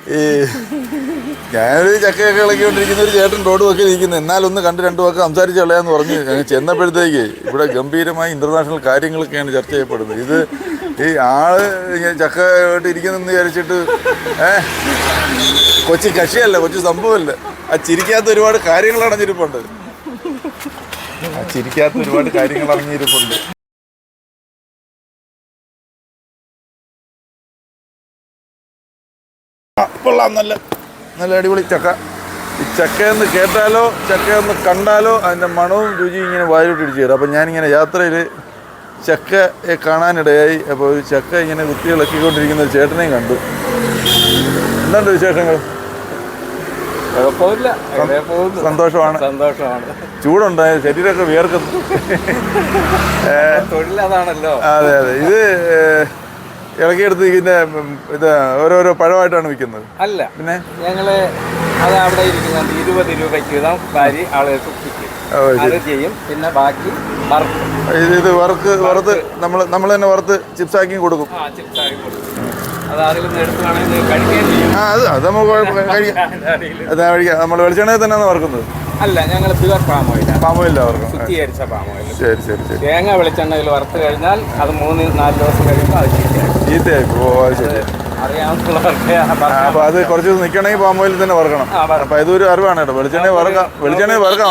ഈ ഞാനൊരു ചക്കയൊക്കെ ഇളക്കിക്കൊണ്ടിരിക്കുന്ന ഒരു ചേട്ടൻ റോഡ് വക്കിൽ ഇരിക്കുന്നു. എന്നാലൊന്ന് കണ്ട് രണ്ടു വാക്ക് സംസാരിച്ച് കളയാന്ന് പറഞ്ഞ് ചെന്നപ്പോഴത്തേക്ക് ഇവിടെ ഗംഭീരമായി ഇന്റർനാഷണൽ കാര്യങ്ങളൊക്കെയാണ് ചർച്ച ചെയ്യപ്പെടുന്നത്. ഇത് ഈ ആള് ചക്കയായിട്ട് ഇരിക്കുന്നെന്ന് വിചാരിച്ചിട്ട് കൊച്ചു കക്ഷിയല്ല, കൊച്ചു സംഭവമല്ല. ആ ചിരിക്കാത്ത ഒരുപാട് കാര്യങ്ങൾ അടഞ്ഞിരിപ്പുണ്ട്. കൊള്ളാം, നല്ല നല്ല അടിപൊളി ചക്ക. ഈ ചക്കയെന്ന് കേട്ടാലോ ചക്കയെന്ന് കണ്ടാലോ അതിൻ്റെ മണവും രുചിയും ഇങ്ങനെ വായിലോട്ട് ഇടിച്ചു തരും. അപ്പം ഞാനിങ്ങനെ യാത്രയിൽ ചക്കയെ കാണാനിടയായി. അപ്പോൾ ഒരു ചക്ക ഇങ്ങനെ കുത്തിയിളക്കിക്കൊണ്ടിരിക്കുന്ന ഒരു ചേട്ടനെയും കണ്ടു. എന്തുണ്ട് വിശേഷങ്ങൾ? സന്തോഷമാണ്. ചൂടുണ്ട്, ശരീരമൊക്കെ വിയർക്കുന്നു. തൊഴിലതാണല്ലോ. അതെ അതെ. ഇത് ഇളക്കിയെടുത്ത് ഇതിന്റെ ഇത് ഓരോരോ പഴമായിട്ടാണ് വിൽക്കുന്നത്? അല്ല, പിന്നെ ഞങ്ങള് അത് അവിടെ ഇരിക്കുന്നുണ്ട്. 20 രൂപയ്ക്ക് വാരി ആളുകൾക്ക് വിൽക്കും ചെയ്യും. പിന്നെ ബാക്കി ഇത് വറുത്ത് നമ്മൾ തന്നെ വറുത്ത് ചിപ്സാക്കി കൊടുക്കും. അത് നമുക്ക് കഴിക്കാം. നമ്മൾ വെളിച്ചെണ്ണയിൽ തന്നെയാണ് വറുക്കുന്നത്? അല്ല, ഞങ്ങൾ പ്യുവർ പാമോയിലാണ് വറുക്കുന്നത്. ശുദ്ധീകരിച്ച പാമോയിൽ. ശരി ശരി ശരി. തേങ്ങ വെളിച്ചെണ്ണയിൽ വറുത്ത് കഴിഞ്ഞാൽ അത് 3-4 ദിവസം കഴിയുമ്പോൾ അത് ചീത്തയായി. ശരി. അറിയാവുന്നവർക്ക് അപ്പൊ അത് കുറച്ച് ദിവസം നിൽക്കണമെങ്കിൽ പാമോയിൽ തന്നെ വറുക്കണം. അപ്പൊ ഇതൊരു അറിവാണ് കേട്ടോ. വെളിച്ചെണ്ണ വറുക്കാൻ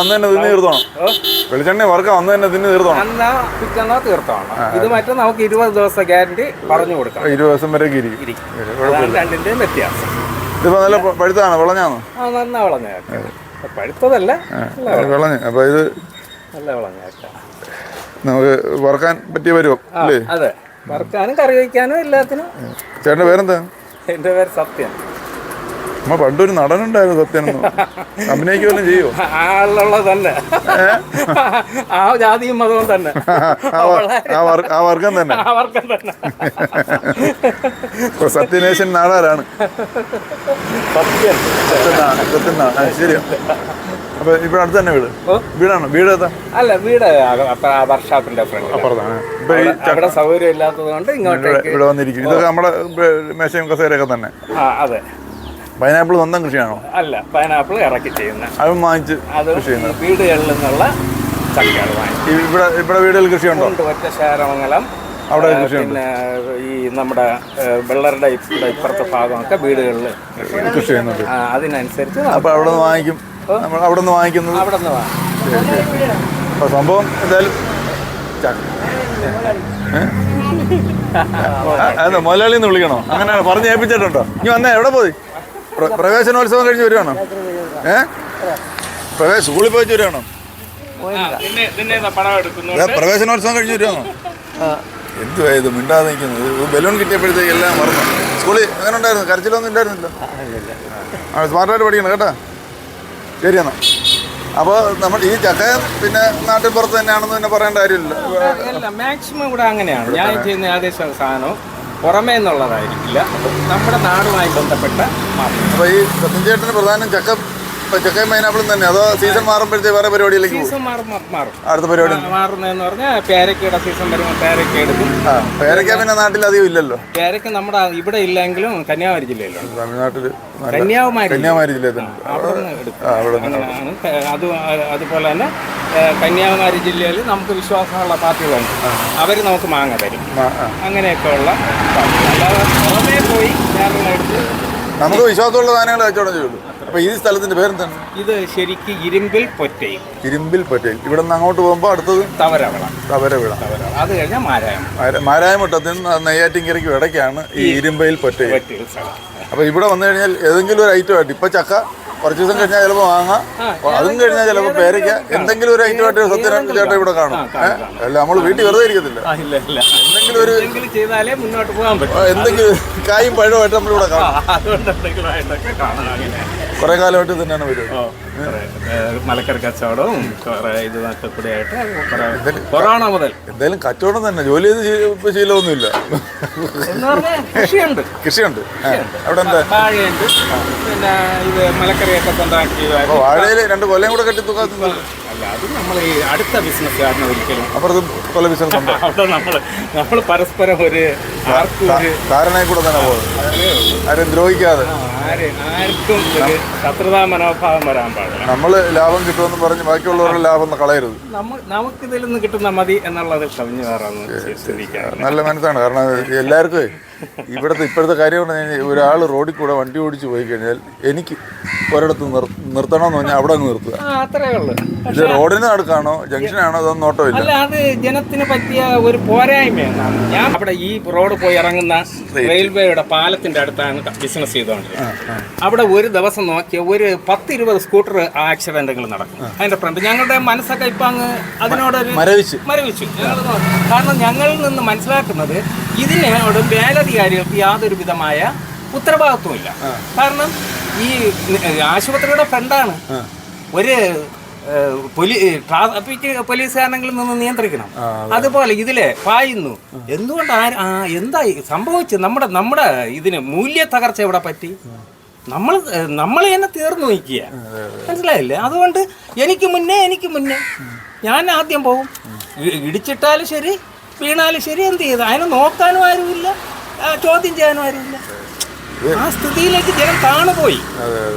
അന്ന് തന്നെ തിന്ന് തീർത്തോണം. വെളിച്ചെണ്ണ വറുക്കാൻ അന്ന് തന്നെ തിന്ന് തീർത്തോണം. ഇത് മറ്റും നമുക്ക് 20 ദിവസം ഗ്യാരണ്ടി പറഞ്ഞു കൊടുക്കാം. 20 ദിവസം വരെ ഇരിക്കും. രണ്ടിന്റെയും വ്യത്യാസം. ഇതിപ്പോ നല്ല പഴുത്താണ്, വിളഞ്ഞാണോ? നന്നാ വിളഞ്ഞ പഴുത്തതല്ല, വിളഞ്ഞ്. അപ്പൊ ഇത് നല്ല വിളഞ്ഞ നമുക്ക് വറുക്കാൻ പറ്റിയ വരുമോ അല്ലേ? അതെ, വറുക്കാനും കറി വയ്ക്കാനും എല്ലാത്തിനും. ചേട്ടൻ്റെ പേരെന്താ? എൻ്റെ പേര് സത്യൻ. നമ്മ പണ്ടൊരു നടനുണ്ടായിരുന്നു സത്യൻ. അഭിനയിക്കുമല്ലോ ചെയ്യുമോ? ആളുള്ളത് തന്നെ, ആ ജാതിയും മതവും തന്നെ, ആ വർഗം തന്നെ. സത്യനേശൻ നാടാരാണ്. സത്യൻ. ശരിയാ. അപ്പൊ ഇവിടെ അടുത്ത് തന്നെ വീടാണോ? വീട് ഏതാ? അല്ല, വീട് വർക്ക്ഷോപ്പിന്റെ ഫ്രണ്ട്. സൗകര്യം ഇല്ലാത്തത് കൊണ്ട് ഇവിടെ വന്നിരിക്കും. ഇതൊക്കെ നമ്മുടെ മേശയും കസേരയൊക്കെ തന്നെ. അതെ. പൈനാപ്പിൾ സ്വന്തം കൃഷിയാണോ? അല്ല, പൈനാപ്പിൾ ഇറക്കി ചെയ്യുന്ന. അതും വാങ്ങിച്ച് കൃഷി ചെയ്യുന്നത്? വീടുകളിൽ നിന്നുള്ള ചക്കകൾ വാങ്ങി. ഇവിടെ വീടുകളിൽ കൃഷിയുണ്ടോ? ഒറ്റശേരമംഗലം അവിടെ കൃഷിയുണ്ട്. പിന്നെ ഈ നമ്മുടെ വെള്ളറുടെ ഇപ്പുറത്തെ ഭാഗമൊക്കെ വീടുകളിൽ കൃഷി ചെയ്യുന്നുണ്ട്. അതിനനുസരിച്ച് അപ്പൊ അവിടെ നിന്ന് വാങ്ങിക്കും. നമ്മൾ അവിടെ നിന്ന് വാങ്ങിക്കുന്നത്? അവിടെ നിന്ന് വാങ്ങിക്കും. അപ്പൊ സംഭവം എന്തായാലും അതെ, മുതലാളിന്ന് വിളിക്കണോ? അങ്ങനെയാണോ? പറഞ്ഞ് ഏൽപ്പിച്ചിട്ടുണ്ടോ? ഇനി വന്നേ, എവിടെ പോയി? പ്രവേശനോത്സവം കഴിഞ്ഞ് വരുവാണോ? സ്കൂളിൽ പോയിട്ട് വരുവാണോ? പ്രവേശനോത്സവം കഴിഞ്ഞ് വരുവാണോ? എന്തുവാ ഇത് മിണ്ടാതെ നിൽക്കുന്നത്? ബലൂൺ കിട്ടിയപ്പോഴത്തേക്ക് എല്ലാം മറന്നു. സ്കൂളിൽ എങ്ങനെ ഉണ്ടായിരുന്നു? കരച്ചിലൊന്നും ഇല്ലായിരുന്നില്ല? സ്മാർട്ടായിട്ട് പഠിക്കണം കേട്ടോ. ശരി എന്നാ. അപ്പോൾ നമ്മൾ ഈ ചക്ക പിന്നെ നാട്ടിൻ പുറത്ത് തന്നെയാണെന്ന് തന്നെ പറയേണ്ട കാര്യമില്ല. മാക്സിമം ഇവിടെ അങ്ങനെയാണ്. ഞാൻ ചെയ്യുന്ന ഏകദേശം സാധനം പുറമേ എന്നുള്ളതായിരിക്കില്ല, നമ്മുടെ നാടുമായി ബന്ധപ്പെട്ട മാത്രം. അപ്പോൾ ഈ സത്യൻ ചേട്ടന് പ്രധാനം ചക്കയും പൈനാപ്പിളും തന്നെ, അതോ സീസൺ മാറുമ്പോഴത്തേക്ക് വേറെ പരിപാടിയിലേക്ക് സീസൺ മാറും? അടുത്ത പരിപാടി മാറുന്നതെന്ന് പറഞ്ഞാൽ പേരക്കയുടെ സീസൺ വരുമ്പോൾ പേരക്ക എടുക്കും. പേരക്ക പിന്നെ നാട്ടിൽ അധികം ഇല്ലല്ലോ. പേരക്ക നമ്മുടെ ഇവിടെ ഇല്ലെങ്കിലും കന്യാകുമാരി ജില്ലയിലുണ്ട്. തമിഴ്നാട്ടിൽ കന്യാകുമാരി ജില്ലയിൽ അതുപോലെ തന്നെ കന്യാകുമാരി ജില്ലയിൽ നമുക്ക് വിശ്വാസമുള്ള പാർട്ടികളുണ്ട്. അവർ നമുക്ക് മാങ്ങ തരും. അങ്ങനെയൊക്കെ ഉള്ള അല്ലാതെ പുറമേ പോയി ഞാനെടുത്ത് നമുക്ക് വിശ്വാസമുള്ള സാധനങ്ങൾ കച്ചവടം ചെയ്യുള്ളൂ. അപ്പോൾ ഈ സ്ഥലത്തിന്റെ പേരെന്താണ്? ഇത് ശരിക്കും ഇരുമ്പിൽ പൊറ്റയിൽ. ഇവിടെ നിന്ന് അങ്ങോട്ട് പോകുമ്പോൾ അടുത്തത് തവരവിള. അത് കഴിഞ്ഞാൽ മാരായമട്ടത്തിന് നെയ്യാറ്റിൻകരയ്ക്കും ഇടയ്ക്കാണ് ഈ ഇരുമ്പയിൽ പൊറ്റയിൽ. അപ്പോൾ ഇവിടെ വന്നു കഴിഞ്ഞാൽ ഏതെങ്കിലും ഒരു ഐറ്റം ആയിട്ട്, ഇപ്പോൾ ചക്ക കുറച്ച് ദിവസം കഴിഞ്ഞാൽ ചിലപ്പോൾ വാങ്ങാം, അതും കഴിഞ്ഞാൽ ചിലപ്പോൾ പേരയ്ക്ക, എന്തെങ്കിലും ഒരു ഐറ്റമായിട്ട് സത്യം ചേട്ടൻ ഇവിടെ കാണും. അല്ല, നമ്മൾ വീട്ടിൽ വെറുതെ ഇരിക്കത്തില്ല. എന്തെങ്കിലും ഒരു ചെയ്താലേ മുന്നോട്ട് പോകാൻ പറ്റും. എന്തെങ്കിലും കായും പഴമായിട്ട് നമ്മളിവിടെ കാണും. കുറെ കാലമായിട്ട് തന്നെയാണ് പരിപാടി. മലക്കറി കച്ചവടവും ഇതൊക്കെ കൂടെ ആയിട്ട് കൊറോണ മുതൽ എന്തായാലും കച്ചവടം തന്നെ. ജോലി ചെയ്ത് ശീലമൊന്നുമില്ല. കൃഷിയുണ്ട്. അവിടെ എന്താ? വാഴയുണ്ട്. പിന്നെ ഇത് മലക്കറിയൊക്കെ സ്വന്തമാക്കി. വാഴയിൽ 2 കൊല്ലം കൂടെ കെട്ടി തൂക്കാത്ത? അല്ല, അത് നമ്മൾ ഈ അടുത്ത ബിസിനസ്സുകാരനെ ഒരിക്കലും. അപ്പുറത്ത് കൊല ബിസിനസ് ഉണ്ടോ? അവിടെ നമ്മൾ പരസ്പരം ഒരു ധാരണയിൽ കൂടെ തന്നെ പോകുന്നത്, ആരും ദ്രോഹിക്കാതെ. ആർക്കും ഒരു ശത്രുതാ മനോഭാവം വരാൻ പാടില്ല. നമ്മൾ ലാഭം കിട്ടുമെന്ന് പറഞ്ഞ് ബാക്കിയുള്ളവരുടെ ലാഭം കളയരുത്. നമുക്കിതിൽ നിന്ന് കിട്ടുന്ന മതി എന്നുള്ളത് കവിഞ്ഞു കയറാന്ന് ചിന്തിക്കാം. നല്ല മനസ്സാണ്. കാരണം എല്ലാവർക്കും ഇപ്പോഴത്തെ കാര്യം പറഞ്ഞു കഴിഞ്ഞാൽ ഒരാൾ റോഡിൽ കൂടെ വണ്ടി ഓടിച്ച് പോയി കഴിഞ്ഞാൽ എനിക്ക് ഒരിടത്ത് നിർത്തണമെന്ന് പറഞ്ഞാൽ അവിടെ അങ്ങ് നിർത്തുക. അത്രേ ഉള്ളൂ. ഇത് റോഡിന് നടുക്കാണോ ജംഗ്ഷനാണോ അതൊന്നും നോട്ടമില്ല. അല്ല, അത് ജനത്തിന് പറ്റിയ ഒരു പോരായ്മയാണ്. ഞാൻ അവിടെ ഈ റോഡ് പോയി ഇറങ്ങുന്ന റെയിൽവേയുടെ പാലത്തിന്റെ അടുത്താണ് ബിസിനസ് ചെയ്തുകൊണ്ടിരുന്നത്. അവിടെ ഒരു ദിവസം നോക്കിയ ഒരു 10-20 സ്കൂട്ടർ ആക്സിഡന്റുകൾ നടക്കും അതിന്റെ ഫ്രണ്ട്. ഞങ്ങളുടെ മനസ്സൊക്കെ ഇപ്പൊ അങ്ങ് അതിനോടൊരു മരവിച്ചു. കാരണം ഞങ്ങളിൽ നിന്ന് മനസ്സിലാക്കുന്നത് ഇതിനോട് മേലധികാരികൾക്ക് യാതൊരു വിധമായ ഉത്തരവാദിത്വമില്ല. കാരണം ഈ ആശുപത്രിയുടെ ഫ്രണ്ടാണ്. ഒരു ട്രാഫിക് പോലീസുകാരനെങ്കിലും നിന്ന് നിയന്ത്രിക്കണം. അതുപോലെ ഇതിലെ പായുന്നു. എന്തുകൊണ്ട് എന്തായി സംഭവിച്ചു? നമ്മുടെ ഇതിന് മൂല്യ തകർച്ച ഇവിടെ പറ്റി. നമ്മൾ തന്നെ തീർന്നു നിൽക്കുക. മനസ്സിലായില്ലേ? അതുകൊണ്ട് എനിക്ക് മുന്നേ ഞാൻ ആദ്യം പോകും. ഇടിച്ചിട്ടാലും ശരി, വീണാലും ശരി, എന്ത് ചെയ്തു അതിനെ നോക്കാനും ആരുമില്ല, ചോദ്യം ചെയ്യാനും ആരുമില്ല. ആ സ്ഥിതിയിലേക്ക് ജനം താണുപോയി.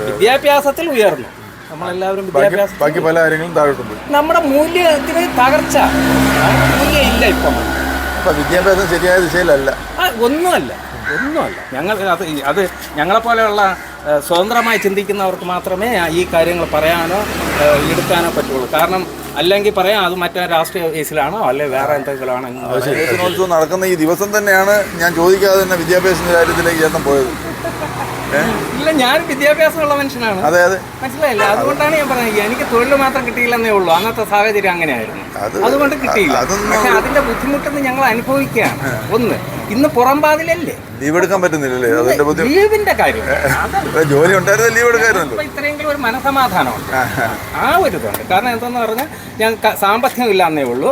വിദ്യാഭ്യാസത്തിൽ ഉയർന്നു. നമ്മളെല്ലാവരും നമ്മുടെ മൂല്യത്തിന് തകർച്ച. മൂല്യം ഇല്ല ഇപ്പം. വിദ്യാഭ്യാസം ശരിയായ ദിശയിലല്ല. ഒന്നുമല്ല. അത് ഞങ്ങളെപ്പോലെയുള്ള സ്വതന്ത്രമായി ചിന്തിക്കുന്നവർക്ക് മാത്രമേ ഈ കാര്യങ്ങൾ പറയാനോ എടുക്കാനോ പറ്റുള്ളൂ. കാരണം അല്ലെങ്കിൽ പറയാം അത് മറ്റേ രാഷ്ട്രീയ കേസിലാണോ അല്ലെ വേറെ എന്തെങ്കിലും ആണോ. വിദ്യാഭ്യാസോത്സവം നടക്കുന്ന ഈ ദിവസം തന്നെയാണ് ഞാൻ ചോദിക്കാതെ തന്നെ വിദ്യാഭ്യാസത്തിന്റെ കാര്യത്തിലേക്ക് ചേട്ടൻ പോയത്. ഇല്ല, ഞാൻ വിദ്യാഭ്യാസമുള്ള മനുഷ്യനാണ്. അതെ, മനസ്സിലായില്ല? അതുകൊണ്ടാണ് ഞാൻ പറയുന്നത് എനിക്ക് തൊഴിൽ മാത്രം കിട്ടിയില്ലെന്നേ ഉള്ളൂ. അന്നത്തെ സാഹചര്യം അങ്ങനെയായിരുന്നു. അതുകൊണ്ട് കിട്ടിയില്ല. പക്ഷെ അതിന്റെ ബുദ്ധിമുട്ടെന്ന് ഞങ്ങൾ അനുഭവിക്കുകയാണ്. ഒന്ന്, ഇന്ന് പുറംപാതിലല്ലേ, ലീവ് എടുക്കാൻ പറ്റുന്നില്ലല്ലേ? ലീവിന്റെ കാര്യം, ജോലി ഉണ്ടായിരുന്ന ലീവ് എടുക്കാറുണ്ട്. ഇത്രയെങ്കിലും ഒരു മനസമാധാനമുണ്ട്. ആ ഒരു ഇതുണ്ട്. കാരണം എന്താന്ന് പറഞ്ഞാൽ ഞങ്ങൾക്ക് സാമ്പത്തികം ഇല്ലാന്നേ ഉള്ളൂ.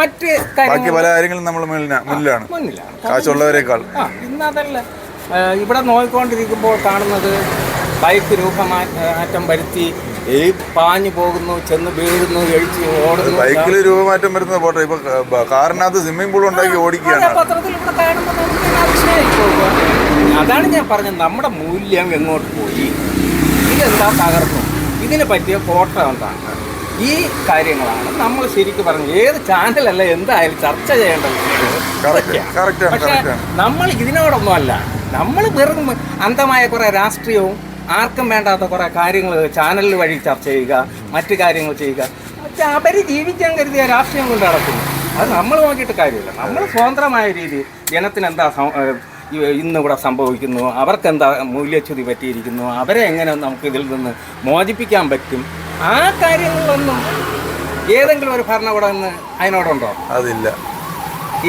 മറ്റ് ബാക്കി പല കാര്യങ്ങളും നമ്മൾ മുന്നിലാണ് കാശുള്ളവരെക്കാൾ. ഇന്നതല്ല. ഇവിടെ നോക്കിക്കൊണ്ടിരിക്കുമ്പോൾ കാണുന്നത് ബൈക്ക് രൂപമാറ്റം വരുത്തി പാഞ്ഞു പോകുന്നു, ചെന്ന് വീഴുന്നു, എഴിച്ച് ഓടുന്നു. ബൈക്കിൽ രൂപമാറ്റം വരുന്നത് പോട്ടെ, ഇപ്പൊ കാറിനകത്ത് സ്വിമ്മിംഗ് പൂൾ ഉണ്ടാക്കി ഓടിക്കുകയാണ്. പത്രത്തിൽ ഇവിടെ കാണുമ്പോൾ അതിശയമായി പോകുക. അതാണ് ഞാൻ പറഞ്ഞത്, നമ്മുടെ മൂല്യം എങ്ങോട്ട് പോയി, ഇതെന്താ തകർന്നു, ഇതിന് പറ്റിയ ഫോട്ടോ എന്താണ്, ഈ കാര്യങ്ങളാണ് നമ്മൾ ശരിക്കും പറഞ്ഞു ഏത് ചാനലല്ല എന്തായാലും ചർച്ച ചെയ്യേണ്ടത്. പക്ഷെ നമ്മൾ ഇതിനോടൊന്നും അല്ല. നമ്മൾ വെറും അന്ധമായ കുറേ രാഷ്ട്രീയവും ആർക്കും വേണ്ടാത്ത കുറേ കാര്യങ്ങൾ ചാനലിൽ വഴി ചർച്ച ചെയ്യുക, മറ്റു കാര്യങ്ങൾ ചെയ്യുക. അവർ ജീവിക്കാൻ കരുതിയ രാഷ്ട്രീയം കൊണ്ട് നടക്കുന്നു. അത് നമ്മൾ നോക്കിയിട്ട് കാര്യമില്ല. നമ്മൾ സ്വതന്ത്രമായ രീതിയിൽ ജനത്തിന് എന്താ ഇന്നിവിടെ സംഭവിക്കുന്നു, അവർക്കെന്താ മൂല്യച്യുതി പറ്റിയിരിക്കുന്നു, അവരെ എങ്ങനെ നമുക്ക് ഇതിൽ നിന്ന് മോചിപ്പിക്കാൻ പറ്റും, ആ കാര്യങ്ങളൊന്നും ഏതെങ്കിലും ഒരു ഭരണകൂടം അതിനോടുണ്ടോ? അതില്ല.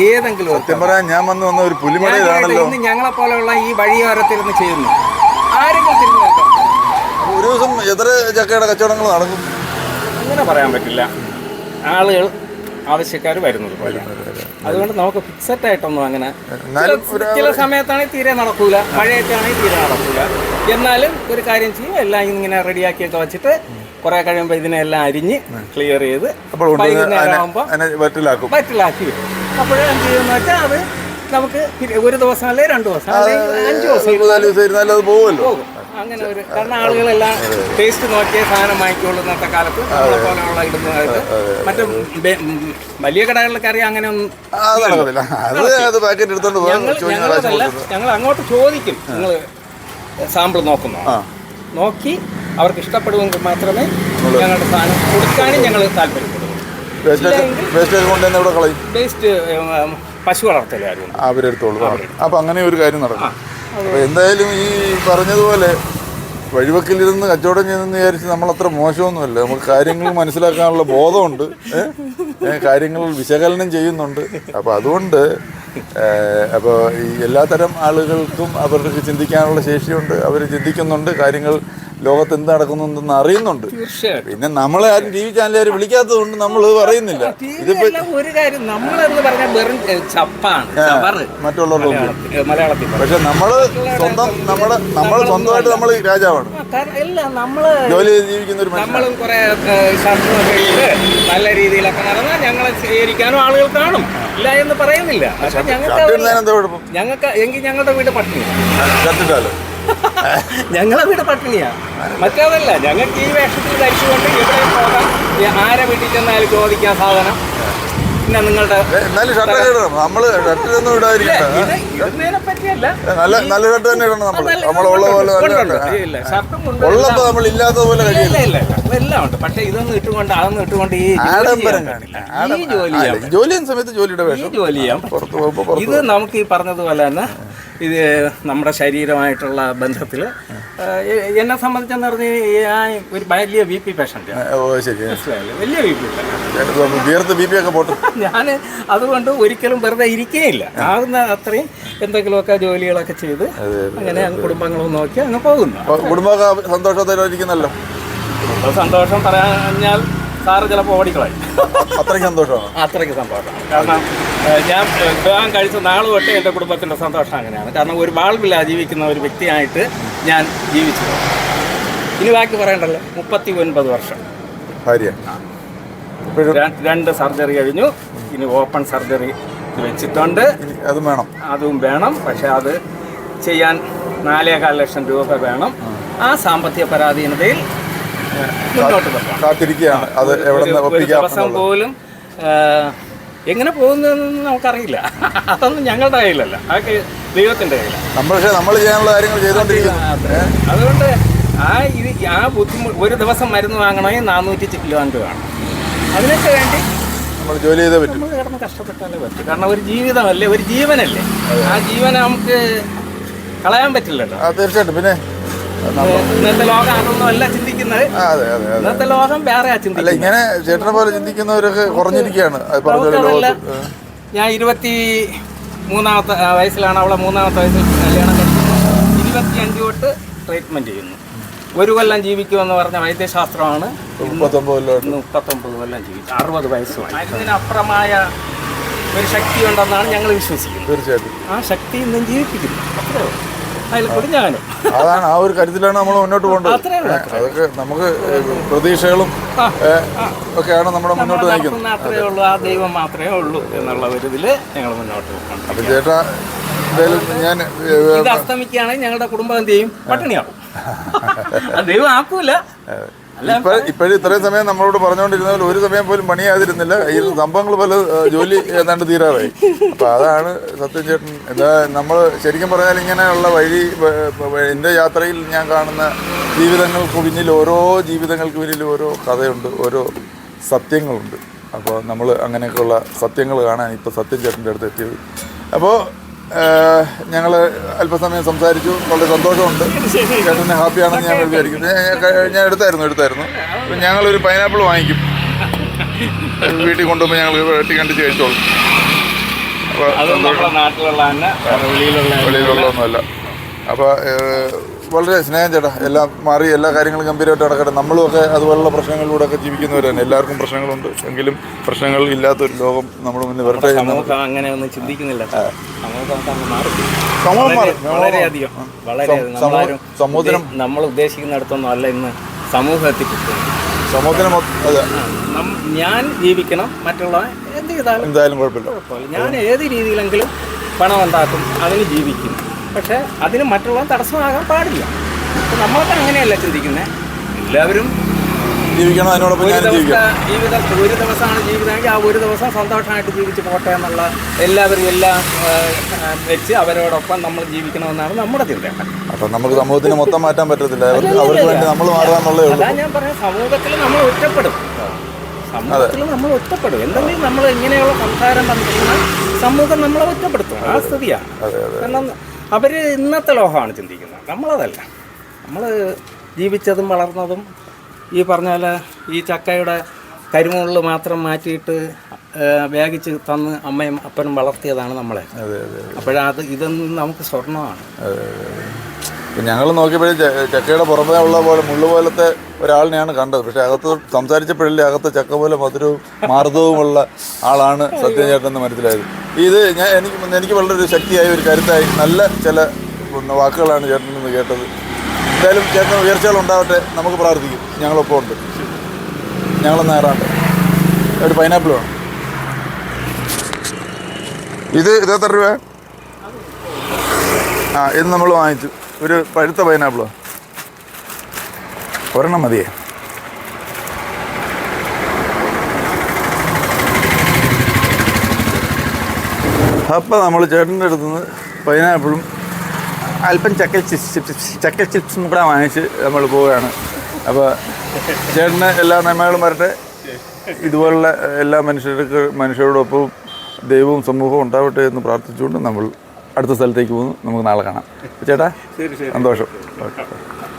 ഏതെങ്കിലും സത്യം പറയാൻ ഞാൻ വന്ന ഒരു പുലിമലയിലാണല്ലോ. ഇന്ന് ഞങ്ങളെ പോലെയുള്ള ഈ വഴിയോരത്തിരുന്ന് ചെയ്യുന്നു. ആരെങ്കിലും തിരിഞ്ഞു നോക്കാം. ഒരു ദിവസം എത്ര ചക്കയുടെ കച്ചവടങ്ങൾ നടക്കും അങ്ങനെ പറയാൻ പറ്റില്ല. ആളുകൾ ആവശ്യക്കാർ വരുന്നത് പോലെ. അതുകൊണ്ട് നമുക്ക് ഫിക്സഡ് ആയിട്ടൊന്നും അങ്ങനെ ചില സമയത്താണെങ്കിൽ തീരെ നടക്കൂല, മഴയൊക്കെയാണെങ്കിൽ തീരെ നടക്കൂല. എന്നാലും ഒരു കാര്യം ചെയ്യും, എല്ലാം ഇങ്ങനെ റെഡിയാക്കിയൊക്കെ വെച്ചിട്ട് കുറെ കഴിയുമ്പോൾ ഇതിനെല്ലാം അരിഞ്ഞ് ക്ലിയർ ചെയ്ത് വൈകുന്നേരമാകുമ്പോൾ വറ്റിലാക്കി വരും. അപ്പോഴേ എന്ത് ചെയ്യുന്ന വെച്ചാൽ അത് നമുക്ക് ഒരു ദിവസം അല്ലെങ്കിൽ 2 ദിവസം അല്ലെങ്കിൽ 5 ദിവസം പോകും. അങ്ങനെ ഒരു കാരണം ആളുകളെല്ലാം ടേസ്റ്റ് നോക്കിയ സാധനം വാങ്ങിക്കുള്ളൂ ഇന്നത്തെ കാലത്ത്. നമ്മളെ പോലെയുള്ള ഇടുന്നതായിട്ട് മറ്റു വലിയ കടകളിലൊക്കെ അറിയാം അങ്ങനെ ഒന്നും. ഞങ്ങൾ അങ്ങോട്ട് ചോദിക്കും, നിങ്ങൾ സാമ്പിൾ നോക്കുന്നു, നോക്കി അവർക്ക് ഇഷ്ടപ്പെടുമെങ്കിൽ മാത്രമേ ഞങ്ങളുടെ സാധനം കൊടുക്കാനും ഞങ്ങൾ താല്പര്യപ്പെടുന്നു. വേസ്റ്റ് പശു വളർത്തലായിരുന്നു അവരെടുത്തോളൂ. അപ്പൊ അങ്ങനെ ഒരു കാര്യം നടക്കും. അപ്പോൾ എന്തായാലും ഈ പറഞ്ഞതുപോലെ വഴിവക്കിലിരുന്ന് കച്ചവടം ചെയ്തെന്ന് വിചാരിച്ച് നമ്മളത്ര മോശമൊന്നുമല്ല. നമുക്ക് കാര്യങ്ങൾ മനസ്സിലാക്കാനുള്ള ബോധമുണ്ട്, കാര്യങ്ങൾ വിശകലനം ചെയ്യുന്നുണ്ട്. അപ്പോൾ അതുകൊണ്ട് അപ്പോൾ ഈ എല്ലാത്തരം ആളുകൾക്കും അവർക്ക് ചിന്തിക്കാനുള്ള ശേഷിയുണ്ട്. അവർ ചിന്തിക്കുന്നുണ്ട്, കാര്യങ്ങൾ ലോകത്ത് എന്ത് നടക്കുന്നുണ്ടെന്ന് അറിയുന്നുണ്ട്. പിന്നെ നമ്മളെ ആരും ടി വി ചാനലുകാർ വിളിക്കാത്തത് കൊണ്ട് നമ്മൾ പറയുന്നില്ല. ഇതിപ്പോ ഒരു കാര്യം നമ്മളെന്ന് പറഞ്ഞാൽ വെറും ചപ്പാണ് മറ്റുള്ളവരുടെ മലയാളത്തിൽ. പക്ഷെ നമ്മള് സ്വന്തമായിട്ട് നമ്മൾ രാജാവാണ്. ജോലി ചെയ്ത് ജീവിക്കുന്ന ഒരു നമ്മളും കുറെ നല്ല രീതിയിലൊക്കെ നടന്നാൽ ഞങ്ങളെ സ്വീകരിക്കാനും ആളുകൾ കാണും, ഇല്ല എന്ന് പറയുന്നില്ല. പക്ഷെ ഞങ്ങൾക്ക് എങ്കിൽ ഞങ്ങളുടെ വീട് പട്ടിണി. ഞങ്ങളെ വീട് പട്ടിണിയാ. മറ്റേതല്ല, ഞങ്ങൾക്ക് ഈ വേഷത്തിൽ ധരിച്ചുകൊണ്ട് ഇവിടെ പോകാം, ആരെ വീട്ടിൽ ചെന്നാലും ചോദിക്കാൻ സാധനം. പിന്നെ നിങ്ങളുടെ എന്നാലും ഷർട്ട് ഇടണം. നമ്മള് ഷർട്ടിലൊന്നും ഇടാതിരിക്കണ്ട. ഇടുന്നതിനെ പറ്റിയല്ല, നല്ല ഷർട്ട് തന്നെ ഇടണം. നമ്മളുള്ള പോലെ ഉള്ളപ്പോ നമ്മൾ ഇല്ലാത്തതുപോലെ എല്ലാം ഉണ്ട്. പക്ഷെ ഇതൊന്നും ഇട്ടുകൊണ്ട് അതൊന്നും ഇട്ടുകൊണ്ട് ഈ ജോലി ചെയ്യുന്ന സമയത്ത് ജോലിയുടെ വേഷം ജോലി ചെയ്യാം. ഇത് നമുക്ക് ഈ പറഞ്ഞതുപോലെ തന്നെ ഇത് നമ്മുടെ ശരീരമായിട്ടുള്ള ബന്ധത്തിൽ എന്നെ സംബന്ധിച്ചെന്ന് പറഞ്ഞ് ഞാൻ ഒരു വലിയ ബി പി പേഷ്യൻ്റ്. മനസ്സിലായില്ലേ? വലിയ ബി പി ഒക്കെ പോട്ടെ. ഞാൻ അതുകൊണ്ട് ഒരിക്കലും വെറുതെ ഇരിക്കുകയില്ല. ആകുന്ന അത്രയും എന്തെങ്കിലുമൊക്കെ ജോലികളൊക്കെ ചെയ്ത് അങ്ങനെ കുടുംബങ്ങളും നോക്കി അങ്ങ് പോകുന്നു. കുടുംബമൊക്കെ സന്തോഷത്തിലിരിക്കുന്നല്ലോ. സന്തോഷം പറഞ്ഞാൽ സാറ് ചിലപ്പോൾ ഓടിക്കളയും. അത്രയ്ക്ക് സന്തോഷമാണ്. അത്രയ്ക്ക് സന്തോഷമാണ്. കാരണം ഞാൻ വിവാഹം കഴിച്ച നാൾ തൊട്ടേ എൻ്റെ കുടുംബത്തിൻ്റെ സന്തോഷം അങ്ങനെയാണ്. കാരണം ഒരു ബാൾബില്ലാതെ ജീവിക്കുന്ന ഒരു വ്യക്തിയായിട്ട് ഞാൻ ജീവിച്ചു. ഇനി ബാക്കി പറയണ്ടല്ലോ. 39 വർഷം ഭാര്യ 2 സർജറി കഴിഞ്ഞു. ഇനി ഓപ്പൺ സർജറി വെച്ചിട്ടുണ്ട്. അതും വേണം. പക്ഷെ അത് ചെയ്യാൻ 4.25 ലക്ഷം രൂപ വേണം. ആ സാമ്പത്തിക പരാധീനതയിൽ മുന്നോട്ട് കാത്തിരിക്കുകയാണ്. അത് ഒരു ദിവസം പോലും എങ്ങനെ പോകുന്നതെന്ന് നമുക്കറിയില്ല. അതൊന്നും ഞങ്ങളുടെ കയ്യിലല്ല, അതൊക്കെ ദൈവത്തിൻ്റെ കയ്യിലാണ്. പക്ഷേ നമ്മൾ ചെയ്യാനുള്ള കാര്യങ്ങൾ ചെയ്തുകൊണ്ടിരിക്കുന്നു. അതുകൊണ്ട് ആ ബുദ്ധിമുട്ട് ഒരു ദിവസം മരുന്ന് വാങ്ങണമെങ്കിൽ 400 കിലോമീറ്റർ വേണം. അതിനൊക്കെ വേണ്ടി നമ്മൾ ജോലി ചെയ്തേ പറ്റും. നമ്മൾ കിടന്ന് കഷ്ടപ്പെട്ടാലേ പറ്റും. കാരണം ഒരു ജീവിതമല്ലേ, ഒരു ജീവനല്ലേ. ആ ജീവനെ നമുക്ക് കളയാൻ പറ്റില്ലല്ലോ. തീർച്ചയായിട്ടും. പിന്നെ ഇന്നത്തെ ലോകം അതൊന്നും അല്ല ചിന്തിക്കുന്നത്. ഇന്നത്തെ ലോകം വേറെ ചിന്തിക്കുന്നത്. ഇങ്ങനെ ചേട്ടനെ പോലെ ചിന്തിക്കുന്നവരൊക്കെ കുറഞ്ഞിരിക്കുകയാണ്. ഞാൻ 23-ാമത്തെ വയസ്സിലാണ് അവളെ 3-ാമത്തെ വയസ്സിൽ കല്യാണം കഴിക്കുന്നത്. 25 തൊട്ട് ട്രീറ്റ്മെൻറ്റ് ചെയ്യുന്നു. 1 കൊല്ലം ജീവിക്കുമെന്ന് പറഞ്ഞ വൈദ്യശാസ്ത്രമാണ്. 39 കൊല്ലം ജീവിച്ചു. 60 വയസ്സുമായി. അതിനപ്പുറമായ ഒരു ശക്തി ഉണ്ടെന്നാണ് ഞങ്ങൾ വിശ്വസിക്കുന്നത്. തീർച്ചയായിട്ടും. ആ ശക്തി ഇന്നും ജീവിപ്പിക്കുന്നു. അത്രയോ അതിൽ കൂടി ഞാനും. അതാണ്, ആ ഒരു കരുത്തിലാണ് നമ്മൾ മുന്നോട്ട് പോകേണ്ടത്. അതൊക്കെ നമുക്ക് പ്രതീക്ഷകളും ഒക്കെയാണ് നമ്മുടെ മുന്നോട്ട് നയിക്കുന്നത്. അത്രേ ഉള്ളൂ. ആ ദൈവം മാത്രമേ ഉള്ളൂ എന്നുള്ള ഒരു ഇതില് ഞങ്ങൾ മുന്നോട്ട് പോകും. അപ്പൊ ചേട്ടാ, ഞാൻ ഇത് അസ്തമിക്കുകയാണെങ്കിൽ ഞങ്ങളുടെ കുടുംബം എന്ത് ചെയ്യും? പട്ടിണിയാവും. ദൈവം ആക്കൂല. ഇപ്പോഴും ഇത്രയും സമയം നമ്മളോട് പറഞ്ഞുകൊണ്ടിരുന്നതിൽ ഒരു സമയം പോലും പണിയാതിരുന്നില്ല. ഈ സംഭവങ്ങൾ പല ജോലി ഏതാണ്ട് തീരാറായി. അപ്പം അതാണ് സത്യം ചേട്ടൻ. എന്താ നമ്മൾ ശരിക്കും പറഞ്ഞാൽ ഇങ്ങനെയുള്ള എൻ്റെ യാത്രയിൽ ഞാൻ കാണുന്ന ജീവിതങ്ങൾക്ക് പിന്നിൽ ഓരോ ജീവിതങ്ങൾക്ക് പിന്നിൽ ഓരോ കഥയുണ്ട്, ഓരോ സത്യങ്ങളുണ്ട്. അപ്പോൾ നമ്മൾ അങ്ങനെയൊക്കെയുള്ള സത്യങ്ങൾ കാണാൻ ഇപ്പോൾ സത്യം ചേട്ടൻ്റെ അടുത്ത് എത്തിയത്. അപ്പോൾ ഞങ്ങൾ അല്പസമയം സംസാരിച്ചു. വളരെ സന്തോഷമുണ്ട്. ചേട്ടന് ഹാപ്പിയാണെന്ന് ഞാൻ വിചാരിക്കുന്നു. ഞാൻ എടുത്തായിരുന്നു. അപ്പം ഞങ്ങളൊരു പൈനാപ്പിൾ വാങ്ങിക്കും. വീട്ടിൽ കൊണ്ടുപോകുമ്പോൾ ഞങ്ങൾ വെട്ടി കണ്ടിച്ച് കഴിച്ചോളും. അപ്പോൾ വെളിയിലുള്ളതൊന്നുമല്ല. അപ്പോൾ വളരെ സ്നേഹം ചേട്ടാ. എല്ലാം മാറി, എല്ലാ കാര്യങ്ങളും ഗംഭീരമായിട്ട് നടക്കട്ടെ. നമ്മളുമൊക്കെ അതുപോലുള്ള പ്രശ്നങ്ങളിലൂടെ ഒക്കെ ജീവിക്കുന്നവർ തന്നെ. എല്ലാവർക്കും പ്രശ്നങ്ങളുണ്ട്. എങ്കിലും പ്രശ്നങ്ങൾ ഇല്ലാത്തൊരു ലോകം നമ്മുടെ മുന്നിൽ വരട്ടെ. അങ്ങനെ ഒന്നും ചിന്തിക്കുന്നില്ല. സമൂഹം നമ്മൾ ഉദ്ദേശിക്കുന്നിടത്തൊന്നും അല്ല ഇന്ന് സമൂഹം എത്തിക്കുന്നത്. സമൂഹത്തിന് ഞാൻ ജീവിക്കണം, മറ്റുള്ള എന്ത് ചെയ്താലും എന്തായാലും കുഴപ്പമില്ല. ഞാൻ ഏത് രീതിയിലെങ്കിലും പണം ഉണ്ടാക്കും, അതിന് ജീവിക്കും. പക്ഷെ അതിന് മറ്റുള്ള തടസ്സമാകാൻ പാടില്ല. അപ്പം നമ്മളൊക്കെ അങ്ങനെയല്ല ചിന്തിക്കുന്നത്. എല്ലാവരും ജീവിക്കണം, അതിനോടൊപ്പം ജീവിതം ഒരു ദിവസമാണ് ജീവിതമെങ്കിൽ ആ ഒരു ദിവസം സന്തോഷമായിട്ട് ജീവിച്ച് പോട്ടെ എന്നുള്ള എല്ലാവരും എല്ലാം വെച്ച് അവരോടൊപ്പം നമ്മൾ ജീവിക്കണമെന്നാണ് നമ്മുടെ ചിന്ത. അപ്പം നമുക്ക് സമൂഹത്തിന് മൊത്തം മാറ്റാൻ പറ്റത്തില്ല. അവർക്ക് വേണ്ടി നമ്മൾ മാറാന്നുള്ളേ ഉള്ളൂ. അതാ ഞാൻ പറയാം, സമൂഹത്തിൽ നമ്മൾ ഒറ്റപ്പെടും. എന്തെങ്കിലും നമ്മൾ ഇങ്ങനെയുള്ള സംസാരം തന്നിട്ടുണ്ടെങ്കിൽ സമൂഹം നമ്മളെ ഒറ്റപ്പെടുത്തും. ആ സ്ഥിതിയാണ്. കാരണം അവർ ഇന്നത്തെ ലോകമാണ് ചിന്തിക്കുന്നത്, നമ്മളതല്ല. നമ്മൾ ജീവിച്ചതും വളർന്നതും ഈ പറഞ്ഞ പോലെ ഈ ചക്കയുടെ കരിമുള്ളിൽ മാത്രം മാറ്റിയിട്ട് വേഗിച്ച് തന്ന് അമ്മയും അപ്പനും വളർത്തിയതാണ് നമ്മളെ. ഇതൊന്നും നമുക്ക് സ്വർണ്ണമാണ്. ഞങ്ങൾ നോക്കിയപ്പോഴേ ചക്കയുടെ പുറമേ ഉള്ള പോലെ മുള്ളു പോലത്തെ ഒരാളിനെയാണ് കണ്ടത്. പക്ഷേ അകത്ത് സംസാരിച്ചപ്പോഴല്ലേ അകത്ത് ചക്ക പോലെ മധുരവും മാർദ്ദവുമുള്ള ആളാണ് സത്യം ചേട്ടനെന്ന് മനസ്സിലായത്. ഇത് എനിക്ക് വളരെ ഒരു ശക്തിയായി, ഒരു കരുത്തായി, നല്ല ചില വാക്കുകളാണ് ചേട്ടനിൽ നിന്ന് കേട്ടത്. എന്തായാലും ചേട്ടന് ഉയർച്ചകൾ ഉണ്ടാവട്ടെ, നമുക്ക് പ്രാർത്ഥിക്കും. ഞങ്ങളൊപ്പം ഉണ്ട്. ഞങ്ങളൊന്ന് ഏറാണ്ട് ഒരു പൈനാപ്പിൾ വേണം. ഇത് 23 രൂപ. ഇത് നമ്മൾ വാങ്ങിച്ചു. ഒരു പഴുത്ത പൈനാപ്പിളോ? ഒരെണ്ണം മതിയേ. അപ്പോൾ നമ്മൾ ചേട്ടൻ്റെ അടുത്തുനിന്ന് പൈനാപ്പിളും അല്പം ചക്കൽ ചിപ്സും കൂടെ വാങ്ങിച്ച് നമ്മൾ പോവുകയാണ്. അപ്പോൾ ചേട്ടന് എല്ലാ നന്മകളും വരട്ടെ. ഇതുപോലുള്ള എല്ലാ മനുഷ്യരോടൊപ്പം ദൈവവും സമൂഹവും ഉണ്ടാവട്ടെ എന്ന് പ്രാർത്ഥിച്ചുകൊണ്ട് നമ്മൾ അടുത്ത സ്ഥലത്തേക്ക് പോകുന്നു. നമുക്ക് നാളെ കാണാം ചേട്ടാ. സന്തോഷം. ഓക്കെ.